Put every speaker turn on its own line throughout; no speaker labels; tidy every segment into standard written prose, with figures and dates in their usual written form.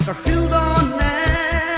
Hãy subscribe cho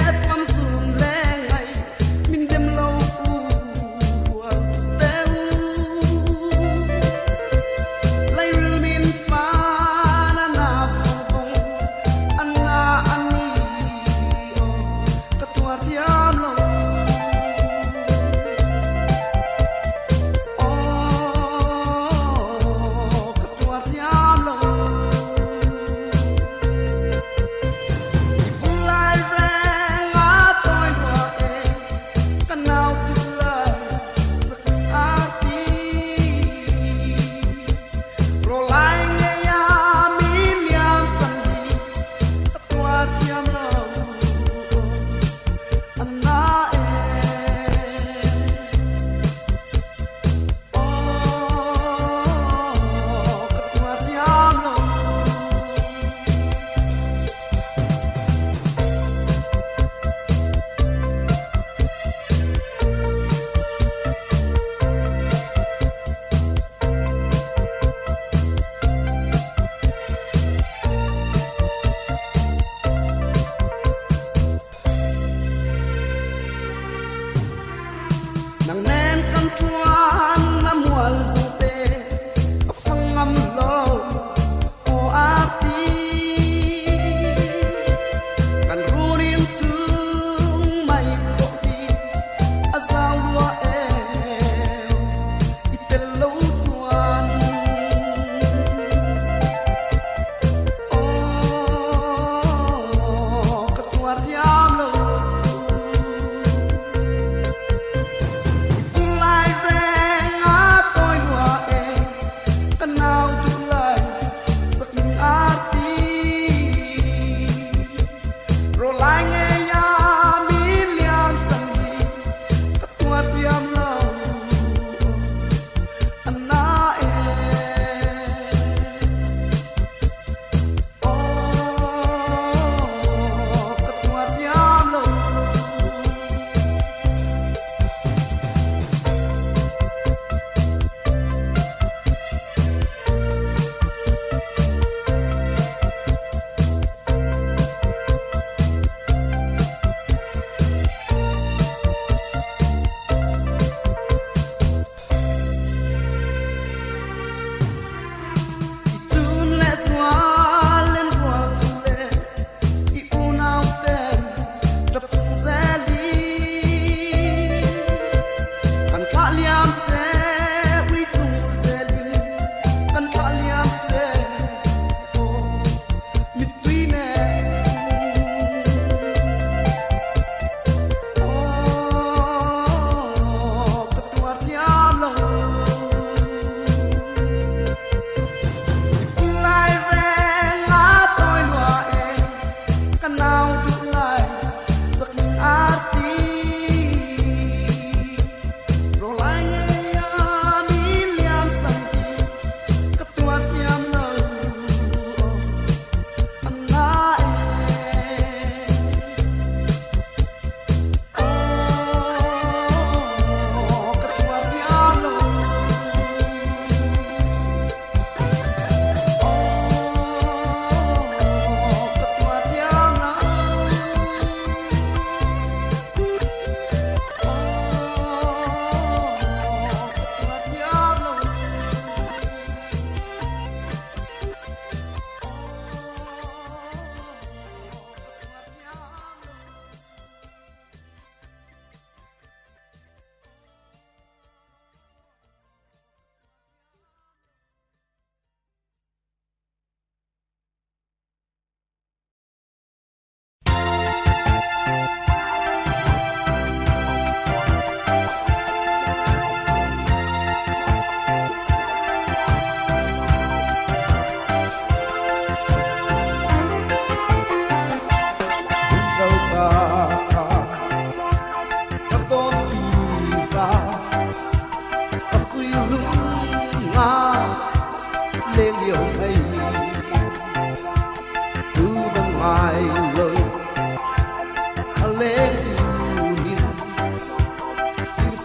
kênh Ghiền Mì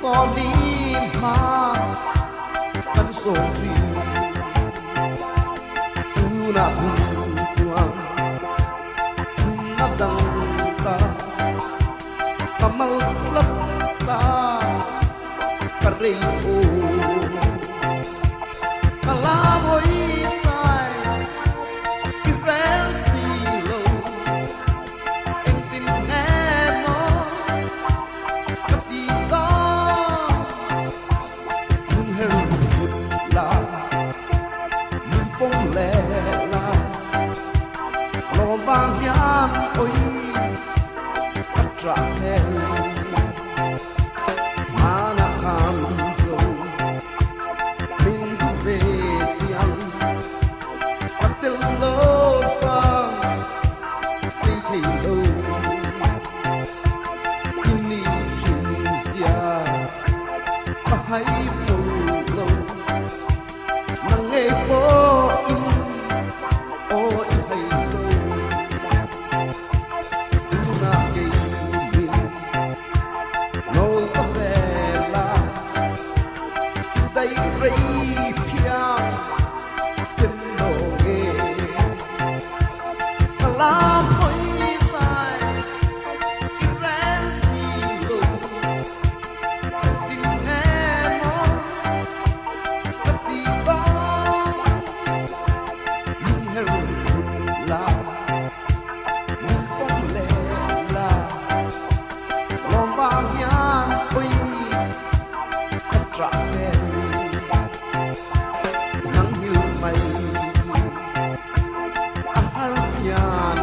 Gõ để không bỏ lỡ bông lẻ la lo vang hian ôi cắt trả theo mà na ham rồi mình về tiang bắt telh lô vang thì đâu ni chung gia hay đâu lâu nang nghe phố in ôi hay đâu na cái gì nô có vẻ là đây rây piang xin đồ nghe làm ôi sai reng gì luôn tình nghe mong tất đi con nhưng hero là nhưng con lẽ là lòng vang hian ôi cắt trả theo nắng như mây hian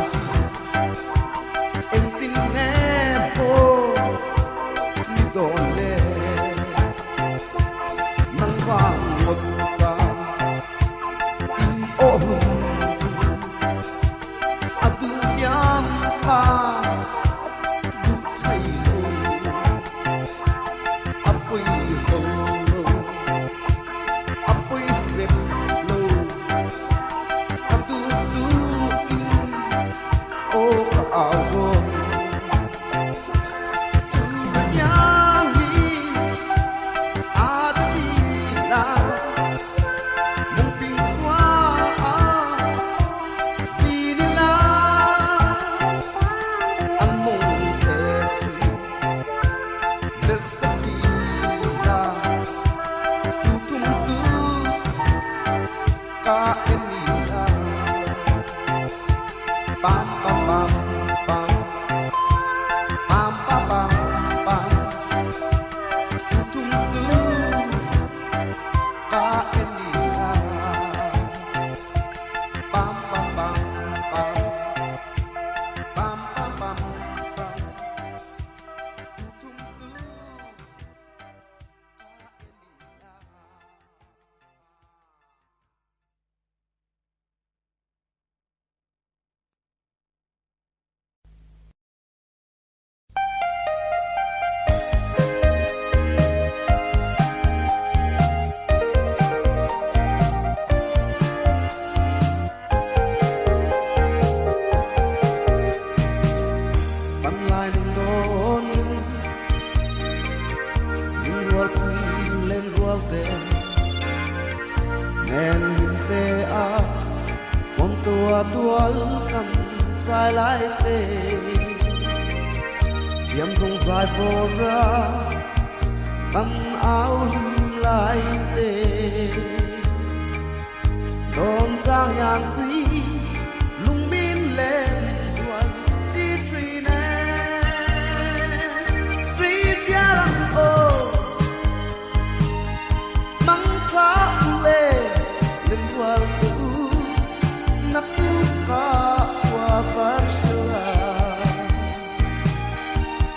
em tin nghe phố như đồn lệ nắng vàng một vàng in ôm tu nhắm pa du thei apoi lo apoi rep lo tu in o ao Bam bam bam bam bam bam bam bam tum tum ka elia bam bam bam bam bam bam bam bam tum tum tual kan sai lai te yam thong sai ra ban áo lai te don sang yang si lung min lên xuân đi truy nè truy tia lang ô mang khá lê lên qual tu nắp qua phát xưa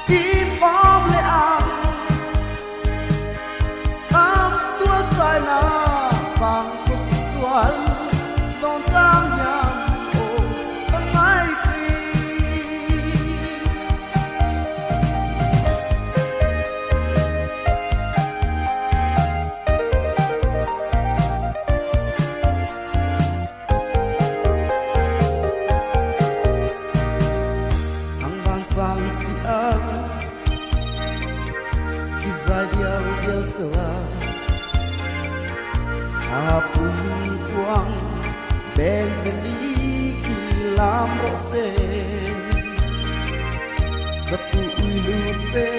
tim bom lệ am tua sai na bằng cô xuân don sang nhang ô ban mai Apun quang ben seni lam rose satu lupe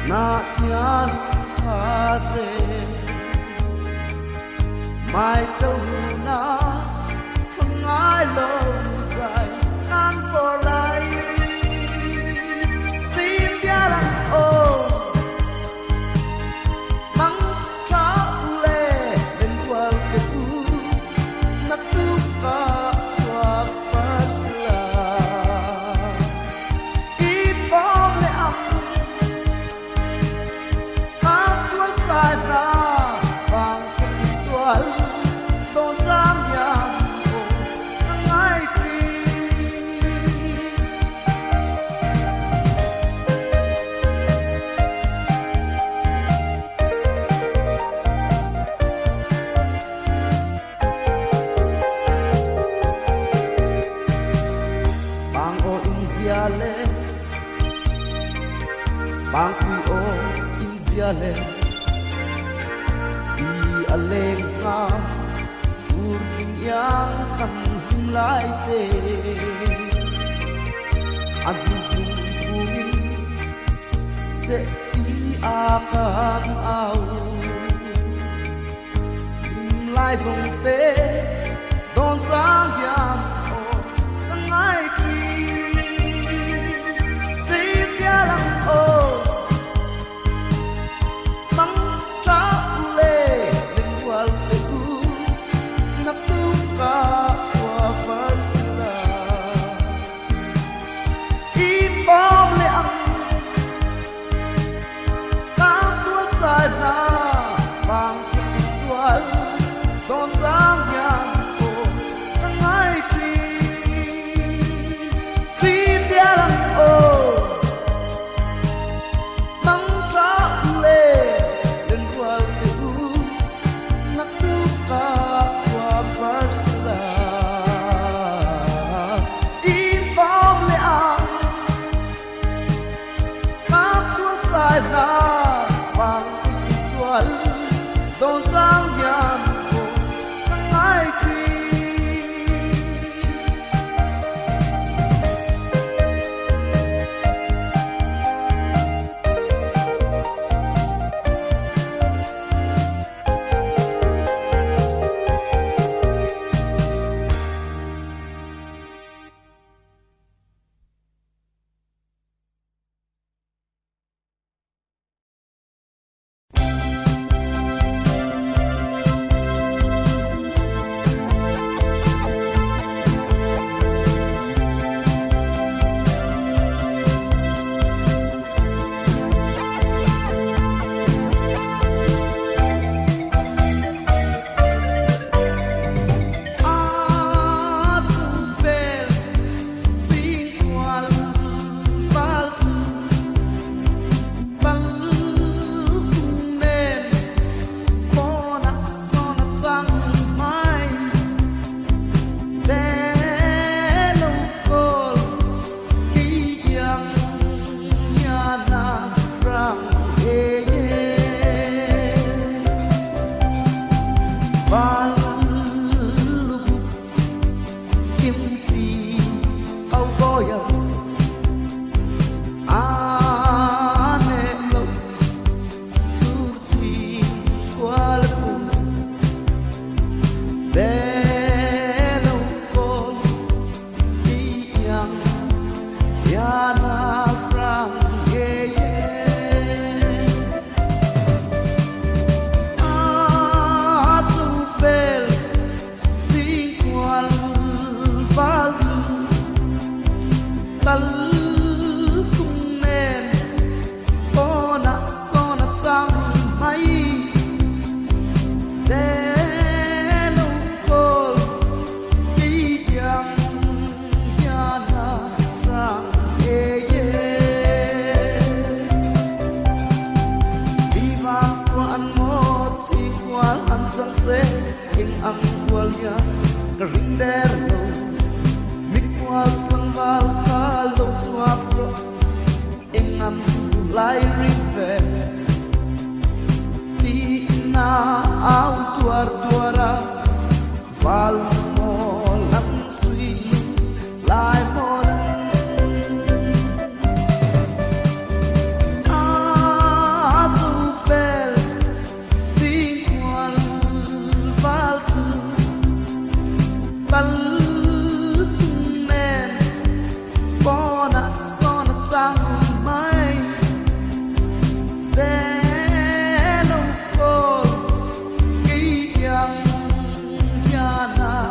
na thian khate mai châu na không ai lâu dài nan for life xin bia lang ô le i aleng ha ur king yang kan lai te adu bungin se i akan au lai song te don sang yang o ngai ki si tia lang o mang cha le ling wal te u nak tu ka wa farsila i bom le ang ka tu sa na bang situal don sang yang o ngai ki si tia lang o mang cha le ling wal te u nak tu ka wa farsila i bom le ang ka tu sa na bang situal don sang yang o ngai ki na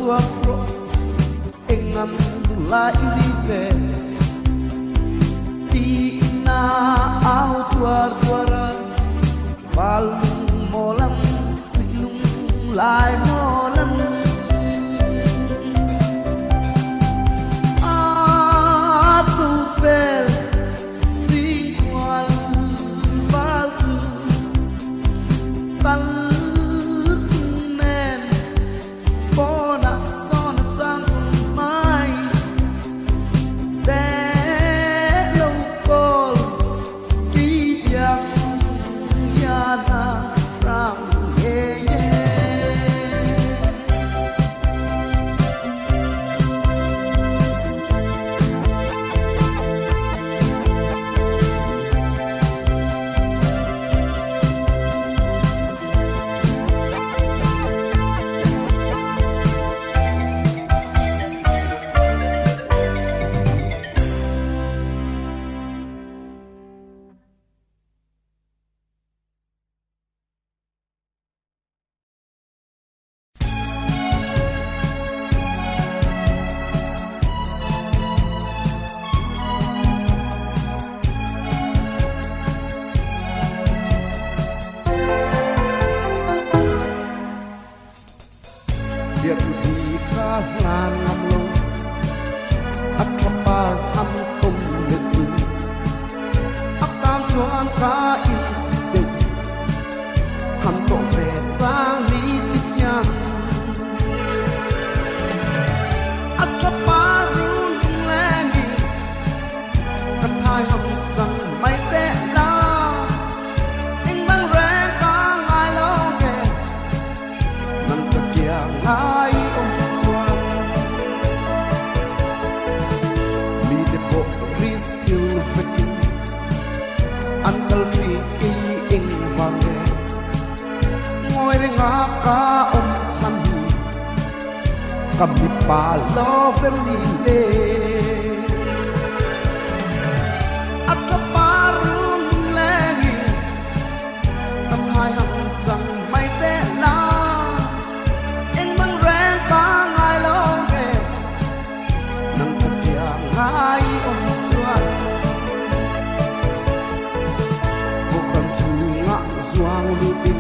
tua pro engam lai đi về đi na ao tua tua val mô lăng silung lai mô lăng a tu về đi quan val tan nên phố nặng son trăng mai để lâu cô ký yang yana ram Dia di kalan ngamlo at kapar am kum letu akam chuan ka insiste ham to ve tang ni tiyan at kapar run lengi kat hai ham chang mai te la ing bang re ka ngai lo ke nang ka kia ngai Uncle Tree in Vange ngồi reng ka chan cầm đi pa lo phim đi lê ắt ka pa rung lê cầm hai hằng rằng mai té la em băng reng ka ngai lo về nang ka kia ngai chuan Chuang lupin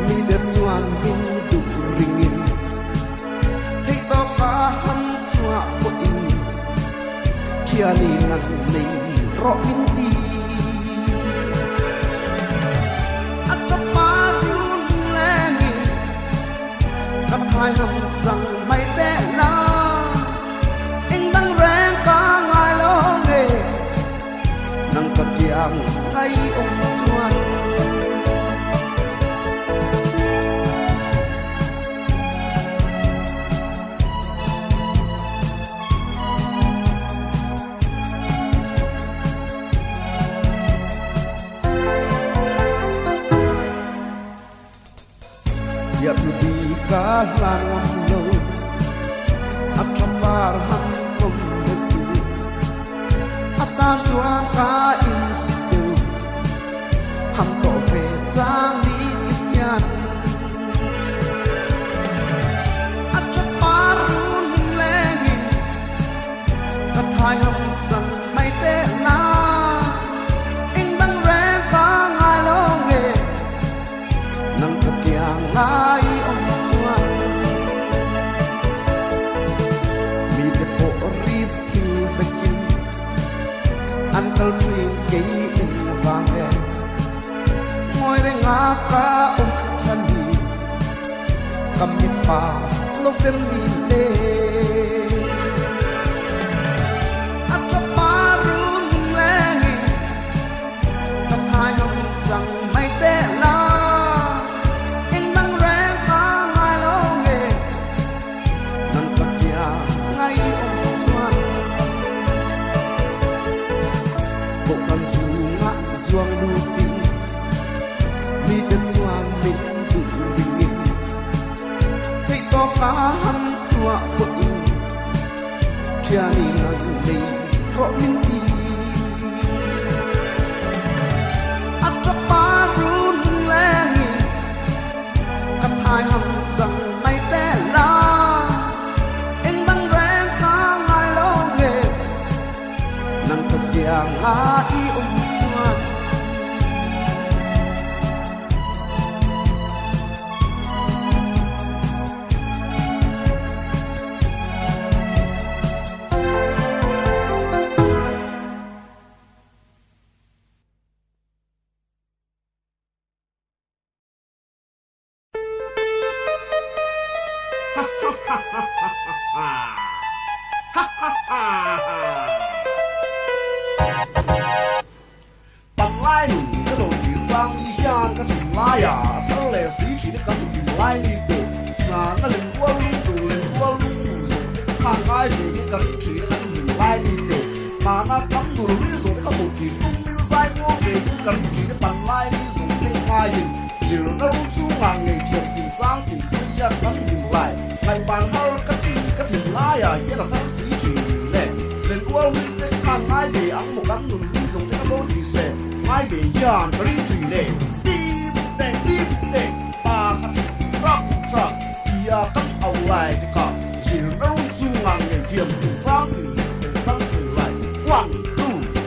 mi đẹp chuan hin du ringin thei to ka han chua ko in kia ni nan nei ro min ti at pa run lengi kat hai ham chang mai te la eng bang reng ka ngai lo nge nang ka kiang kai om chuan Ya tu di kalan lo at kapar ham kum letu atan chuan ka insiste ham to ve tang ni tiyan at kapar run lengi kat hai ham chang mai te na ing bang re ka ngai lo nge nang ka kia ngai om chuan mi te po ris tu bekin Uncle Tree ke in Vange ngồi reng ka chan cầm mi pa lo phim đi lê at ka pa run lengi kat hai ham chang mai te la Chuang lupin mi đẹp chuan min du ringin thei to ka han chua ko in kia ni nan nei ro min ti at pa run lengi kat hai ham chang mai te la ngã chuan bằng lai nụ cái đồ tiền sang đi hian cái thùng lai à thâu lệ sĩ chỉ để cái thùng lai đi từ là nó lên qua lên qua rồi hàng ai thì cái chỉ để cái thùng lai đi từ mà nó cắm đồ đi rồi cái một kỳ không biết sai vô về cái chỉ để bằng lai đi rồi cái hai gì chỉ nó chú hàng ngày thiệt tiền sang tiền sinh ra cái thùng lai ngày bàn thâu cái thùng lai à cái là thâu sĩ chỉ này lên qua lên hàng ai thì ăn một cắm đồ đi rồi cái đồ gì sẽ ai về hian cái thủy này đi ba cái truck thì cắm ao lại cái cả chỉ nó chú hàng ngày thiệt tiền sang tiền sang tiền lại 1,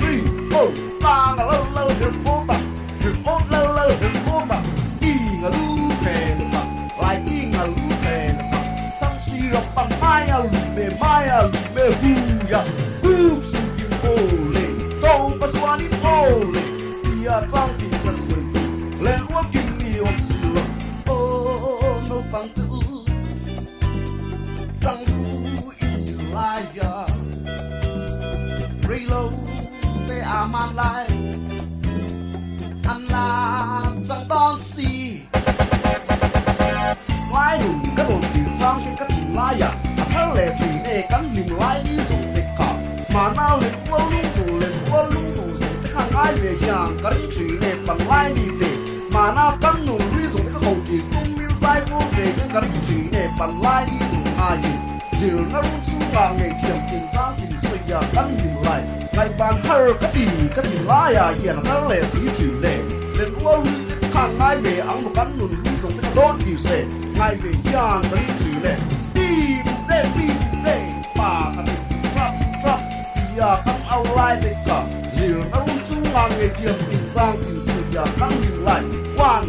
2, 3, 4 ta là lâu được vô tận được ốt lâu được vô tận đi ngà lu kề được lại đi ngà lu kề được sang si rập bằng mai à lu mê hu ya hu su kim ô lệ câu ba xoa đi ô lệ thì trang thì thật sự lên qua kim ni ôm sự ô nô bằng tự trang hu in sự lai ya reload they are my life anh là chẳng đón gì lai đủ cái đồ tiền trang cái tiền lai à thâu lệ thủy này cắn mình lai đi rồi để cả mà nào lên qua lung thủ rồi cái hàng ai về nhà cắn thủy này bằng lai đi để mà nào cắn nụ đi rồi cái hậu kỳ cũng miêu sai vô về cái cắn thủy này bằng lai đi rồi ai gì giờ nó luôn chú là ngày thiềm tiền sang tiền xuôi giờ cắn mình lại ngày bàn thơ cái gì lai à hiện là thâu lệ thủy thủy này lên qua hàng ai về ăn một cắn nụ đi rồi cái đón kỳ sẽ ngày về nhà cắn thủy này đi để bà cái truck thì cắm ao lại để cả giờ nó luôn chú là ngày thiềm tiền sang tiền xuôi giờ cắn mình lại 1, 2,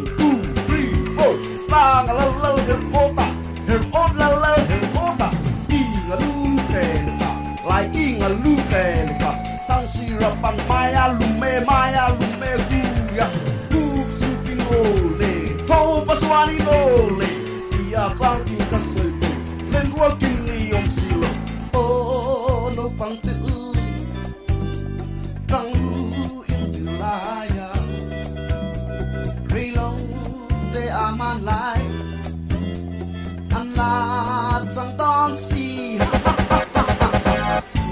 3, 4 ta là lâu được vô tận được ốt lâu được vô tận đi ngà lu kề được lại đi ngà lu kề được tăng si rập bằng mai à lu mê hu ya hu su kim ô lệ câu ba xoa đi ô lệ thì trang thì cái sợi lên qua kim ni ôm xì lợ ô nô bằng tự trang lu in xì la ya reload they are my life anh là chẳng đón gì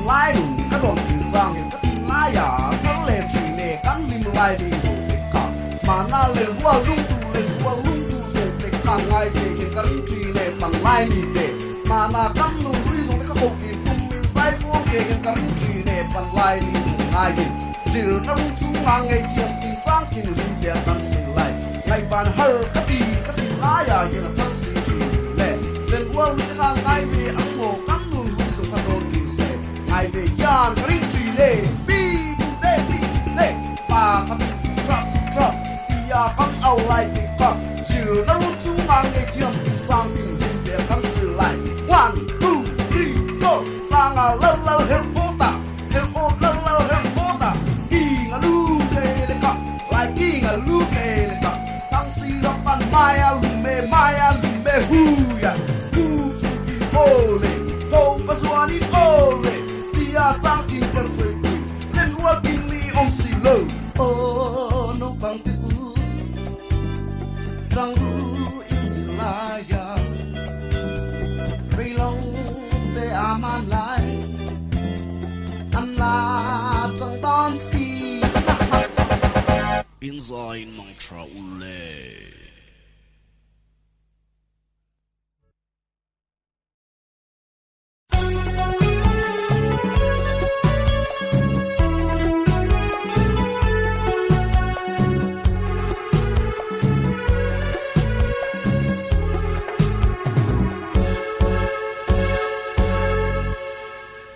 lai đủ cái đồ tiền trang thì cái tiền lai à nó lệ thủy này cắn mình lai đi rồi cả mà na lên qua lung tu rồi để càng ngày thì cái thủy này bằng lai đi để mà na cắn nụ đi rồi cái hộp thì cùng mình sai vô về cái thủy này bằng lai đi rồi ngay đi chỉ nó chú hàng ngày tiền trang thì nó để tăng sinh lại ngày bàn hơ cái tiền lai à như là tăng sinh lên qua cái hàng ngày về ăn ngủ cắn nụ rồi cái đồ gì sẽ ngày về hian cái thủy này đi ba cái truck thì cắm ao lại thì cả chỉ nó chú hàng ngày tiền trang thì nó để tăng sinh lại 1, 2, 3, 4 ta là lâu hết vô tận hết ốt lâu hết vô tận đi ngà lu kề lên cả lại đi ngà lu kề lên cả tăng si đó bằng mai à lu mê hu ya hu su kim ô lệ câu ba xoa đi ô lệ thì trang thì cái sợi lên qua kim ni ôm xì lơ ô nô bằng tự trang lu in xì la ya reload they are my life anh là chẳng đón gì inside mang trâu lệ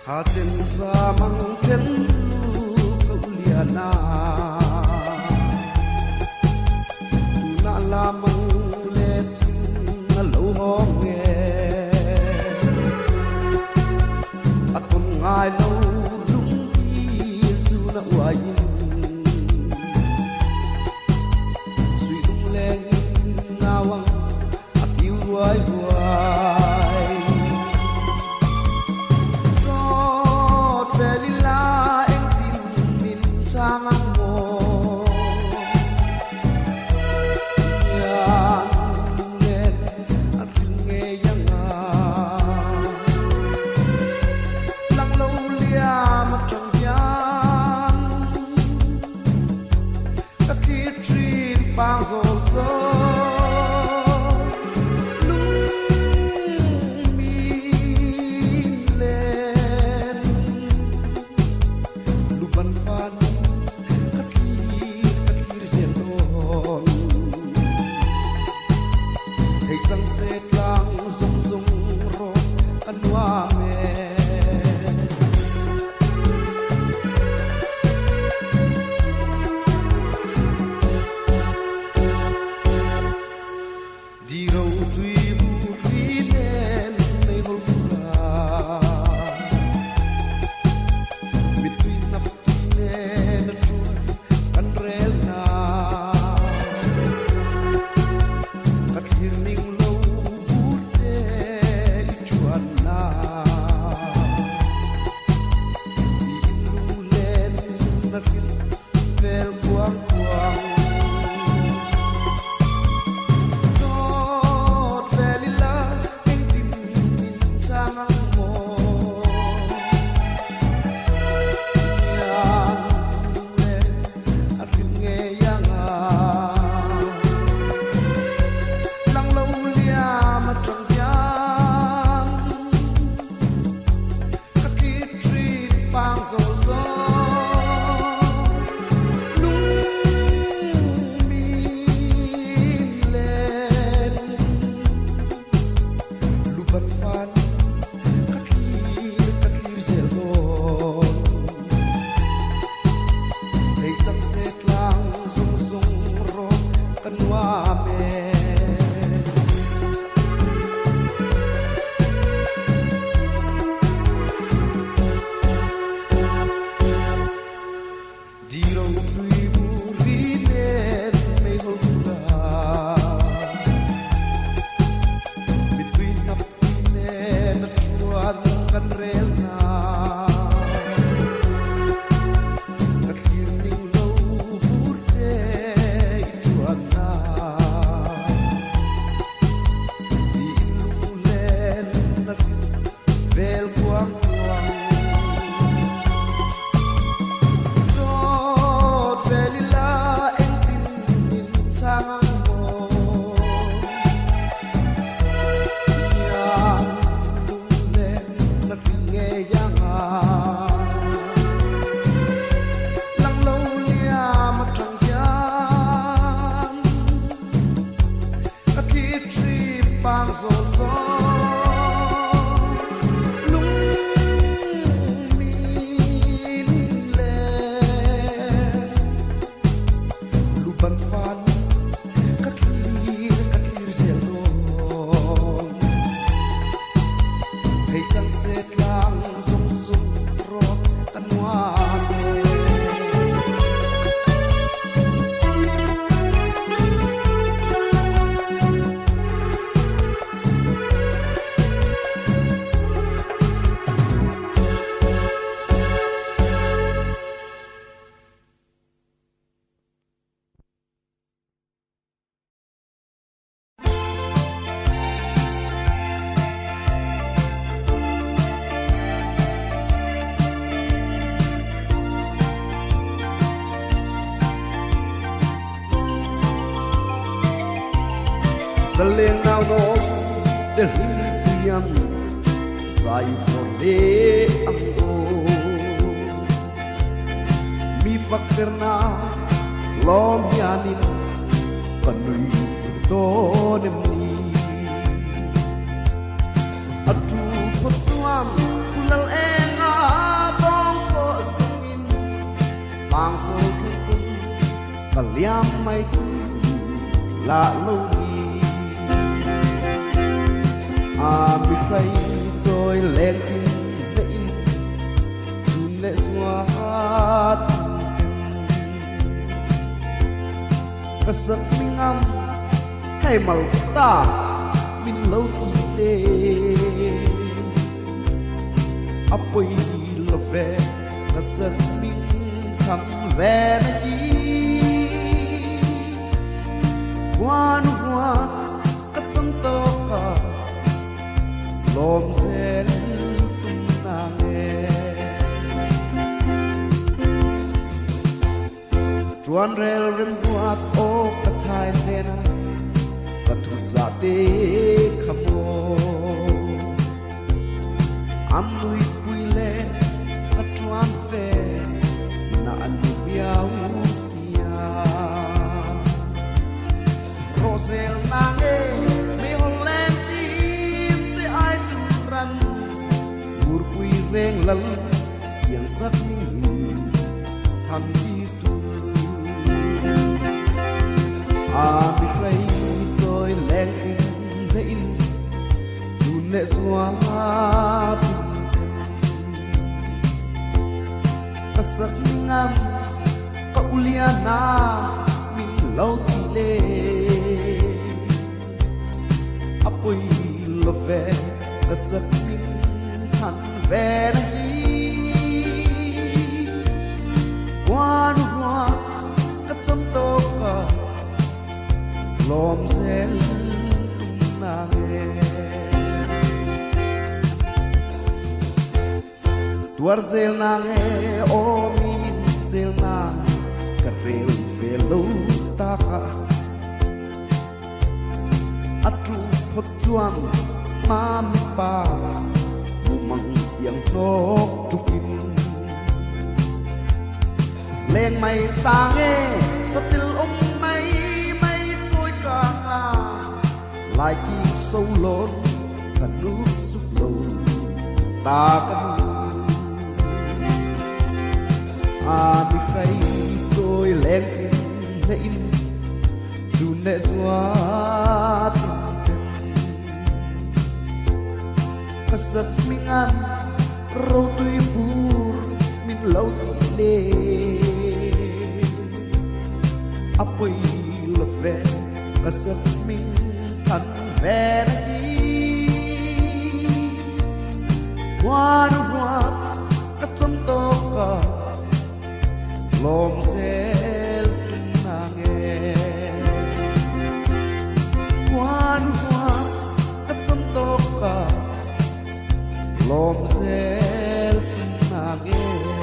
Hãy subscribe cho kênh Ghiền Mì Gõ để không bỏ lỡ na tu na lamang let na lohom nge at kung ngai lo lung isu na uayin sui lung leng ngawang at iuai uai so telila eng tin min sangang mo bang zo zo lung mi len lupan pan kathir zen don hei sang set lang zong zong ro anwa me
Salen ako delirium sai forde ako mi fakir na lom yanin panuy to nemni atu putuam kulal enga bong ko simin pangsul cả liam mây lạ lâu đi bị phây rồi lên tin lệ xoát kasat mingam hay MALTA min lâu ti đê apoi lo ve kasat ming tham ve na đi quan hoa katang to ka lom sen tum na nghe chuan rel rem buat o ka thai nena ka thu za te khamo am lui pui le ka chuan ve na an biao sia rosel nange me holen tim te ai tu ran mur pui reng lal yang sat ni tham đi bị phây rồi lên in dù nệ xóa các sắc ngam cậu liana mình lâu thì lê apoi lo về các sắc mình thằng về đây quan hoa các tâm tô cả lom sen tum na nghe tuar zel na nghe o min zel na karel velo ta ka atu phot chuan ma mi pa mang yang nok tu kim lên mày ta nghe satil mai lại khi sâu lớn cả nước xúc lâu ta bị phây tôi lên in dù nệ xóa cả giấc mình ăn râu tuy buồn mình lâu thì lê apoi là về cả giấc mình thân về đi quan hoa các tâm tô cả lom sel tum na nghe quan hoa các tâm tô cả lom sel tum na nghe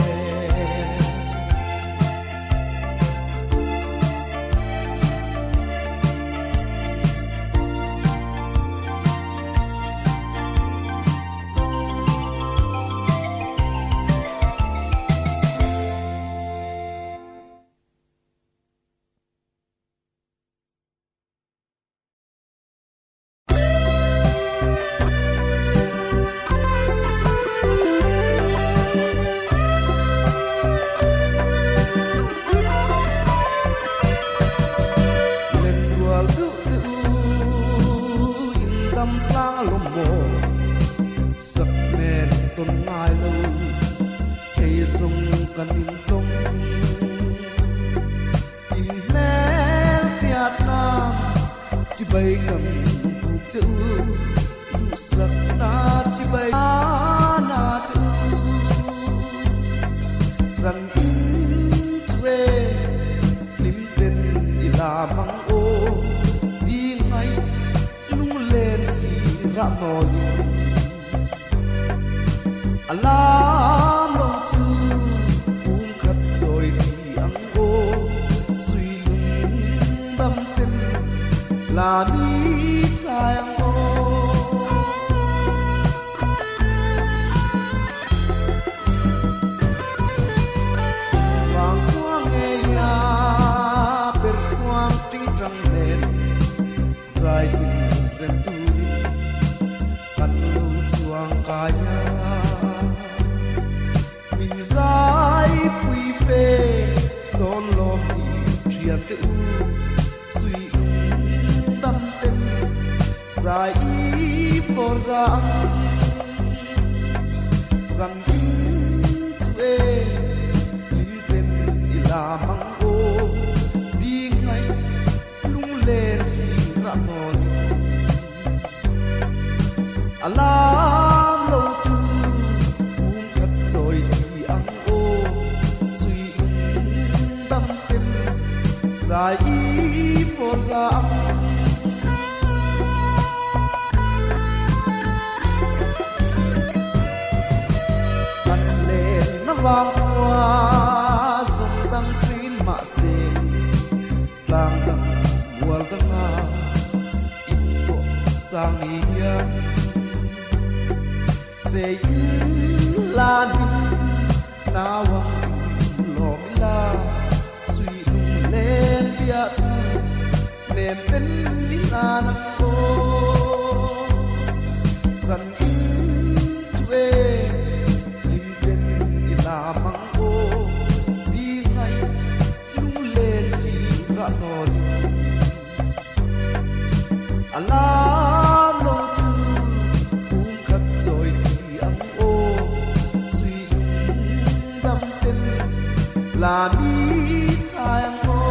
bay ngầm cuộc chữ đủ sắc na chỉ bay na chữ rằng thuê lim tên đi là măng ô đi ngay lung lên chỉ ra nồi alam lâu chữ uống khát rồi thì ăn ô suy lung băm tên là mi sang ô vàng khoang nghe nhà bên khoang tinh trăng đèn dài tình rèm tui căn lưu chuang cả nhà tự suy tâm tên dài ý phô giang rằng thuê lý tên là măng ô đi ngay lung lên xì ra thôi alam lâu tu uống thật rồi thì ăn ô suy tâm tên dài ý phô giang vang qua sông tăng tin mạ xê lang tăng buồn tăng nga ít bộ sang hian xê la đi na wang lo la suy lung lên bia nên tên đi na nang cô dần thuê măng ô đi ngay lung lên xì ra thôi alam lâu tu uống khát rồi thì ăn ô suy đâm tên là đi sai ăn ô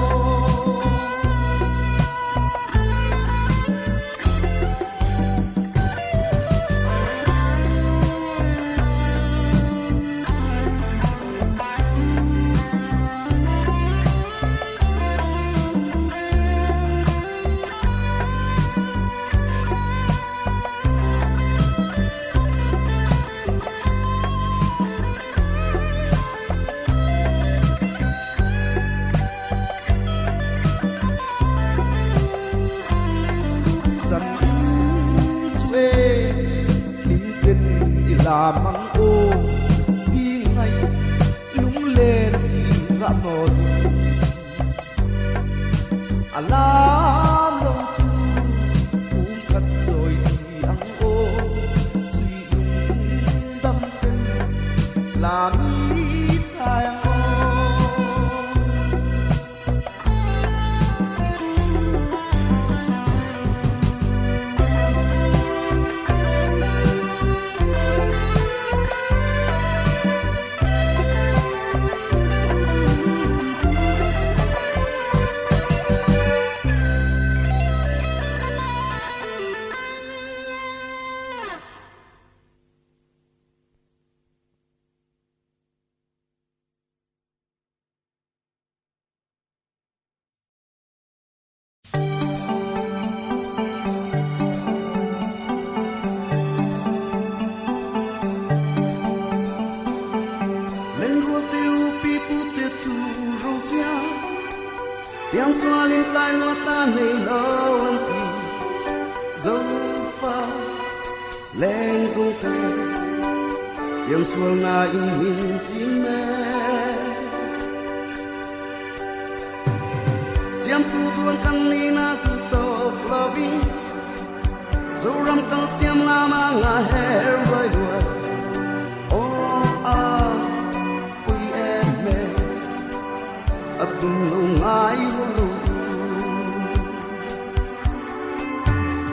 là măng ô đi ngay lung lên xì ra thôi alam lâu tu uống khát rồi thì ăn ô suy lung đâm tên làm ý sai ăn ô yang xóa lên tai loa ta này lâu anh thì dấu pha lên dung tê yang xóa na in chim mê siam tu tuan kan ni na tu to lavi dấu ram kan siam la ma nga her vai đuôi tung ai lu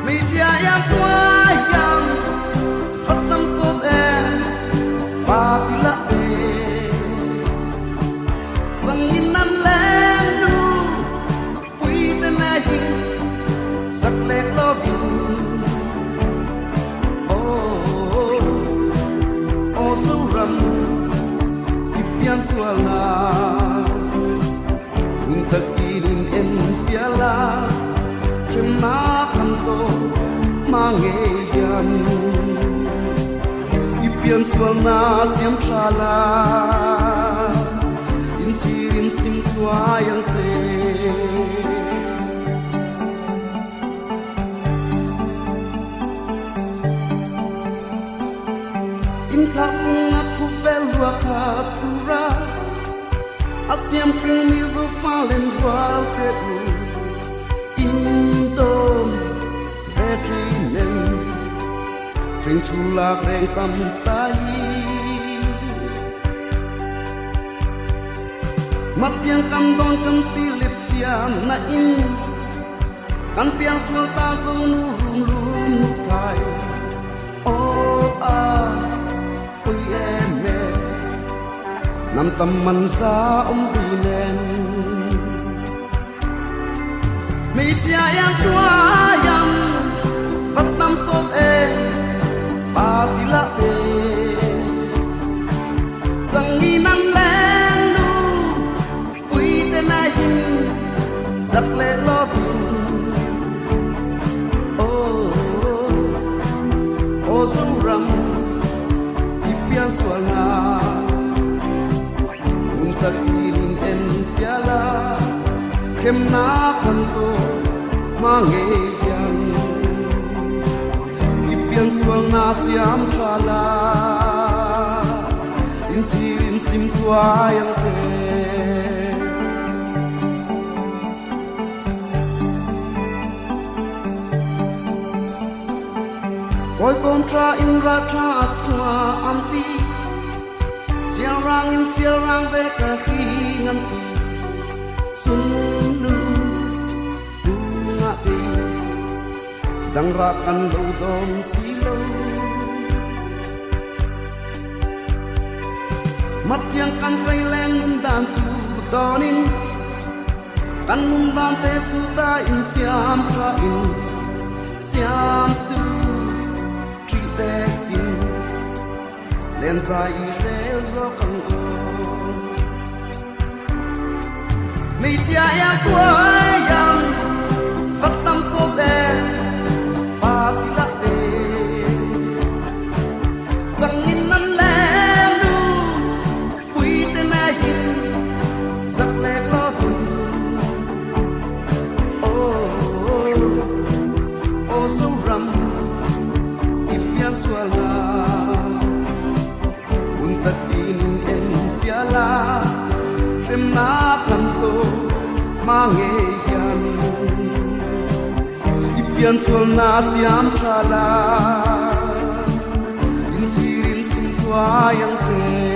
mi chia yang tua yang phát tâm sốt em ba tí lạ rằng nhìn năm lên nu quý tên này sắc lệ lo vinh ô sâu rầm ipian suala takirin en piala kena kanto mangeyan ipian suana siam chala insirin sim tua yang se intakung aku velua katura asiam kring MIZO falen wal ketu indom vetrinen kring chula reng tam tai mat yang kam don kan tilip siam na in kan piang sual ta sung nu rum nu thai o a oi em me nam tâm man sa vi nen mi chia yang tua yang bắt tâm sốt e ba ti la e rằng ni nan len nu quy te na hin giặc lệ lo ô sông rầm ipian suala untakin en fiala kem na kanto mangeyan ipian suala siam chala in sim tua yang te oi kontra in ra tra chua am ti siang rang ve ka khi ngam ti sun nu du nga ti dang ra kan lo dom si lo mat yang kan kai len dan tu donin kan mum dan te chu ta in siam tra in siam tu lên dài rêu gió không có mi chia ya cuối yang bắt tâm số đen ba ti la đê rằng in năn lên nu quy tên ai giặc lệ lo tu ô sâu rầm ipian suala na kanto mangeyan ipian sual na siam chala in sirin sim tua yang te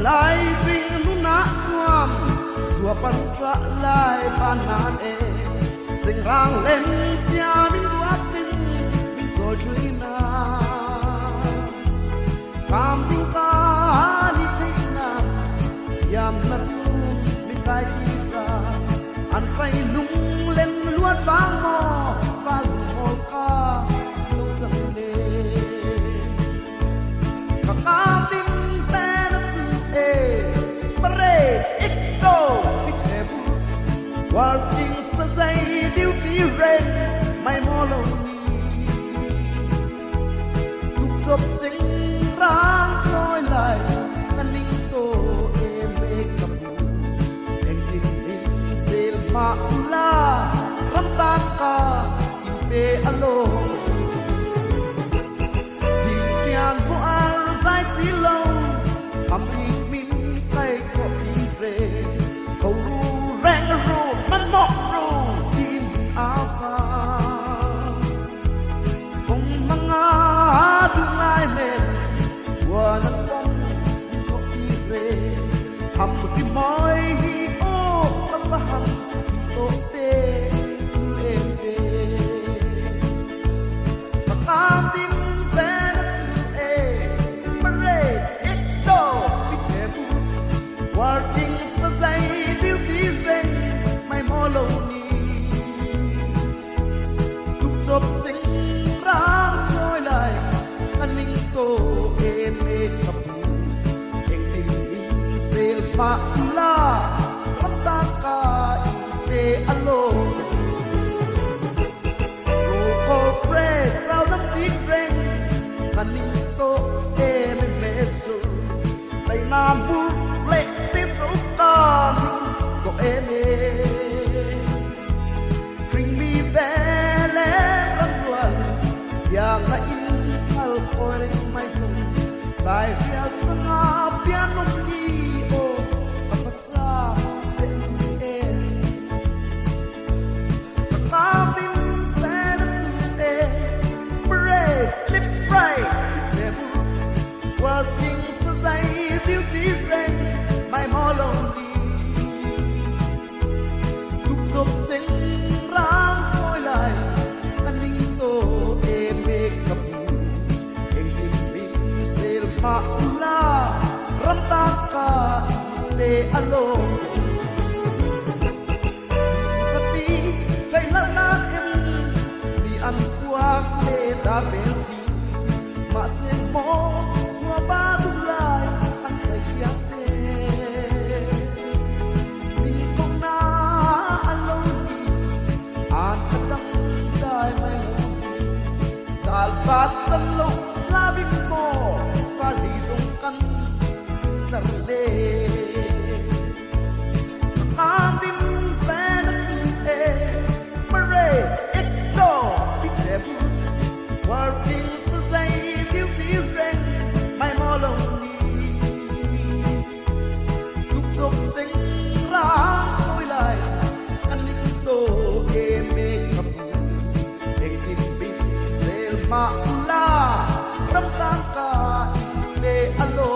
lai vinh nu na suam sua pan tra lai panan e sing rang lên sia min duat tin min rồi chui na cam tin ka ni thích na yam na min kai ti ra an phai lung lên luat vang mo ka lung chẳng le ka tin watching the say duty rain my moloni lúc chốc chính rang trôi lại nan ninh tô em bê cầm anh tin tin sel ma la ram ta ka kim bê alo tin pian bo al sai si lo am min kai ko đi về cầu reng ru man mo ru tin áo pha cùng mga tu lai le qua na phong ko đi về hầm cái môi hi ô tâm ba hầm tô tê em về MALTA ramdam ka ite alo roko pre sao nam tik reng kaning to MIZO tay nam bu lệ tiếp tục ta có ene bring me bele ramwan yang la in al kore mai sum tai hria nga piano ki o kapatsa en kapin sen te break lip right working society different my molongi lúc lúc chính rang khôi lại anh ninh tô em bê cặp em tìm mình sẽ MALTA ram ta ka le alo tapi kay lang natin di an kuak le da besi masin mo bagulay ang kayate hindi ko na alam at katangday may dalpat talo labing mo palisong kan narle ating penalty mare ito bitebu working society different my molongi lúc lúc chính ra khôi lại anh ninh tô em mê khập em tìm bình sẽ MALTA ram tam ka le alo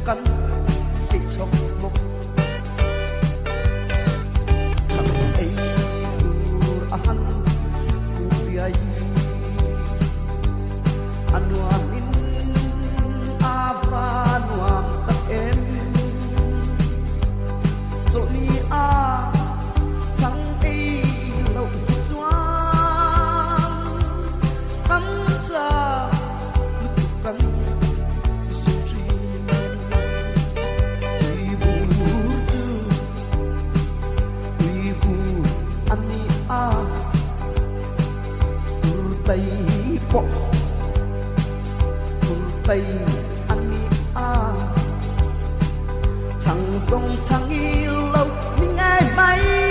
căn cái chọc mốc thằng ấy han ku ai anuamin abra nuam tak em rồi ni a thằng ấy lâu xoan cắm ra căn tây bộ tây anh chẳng sông chẳng yêu lâu nhưng ai may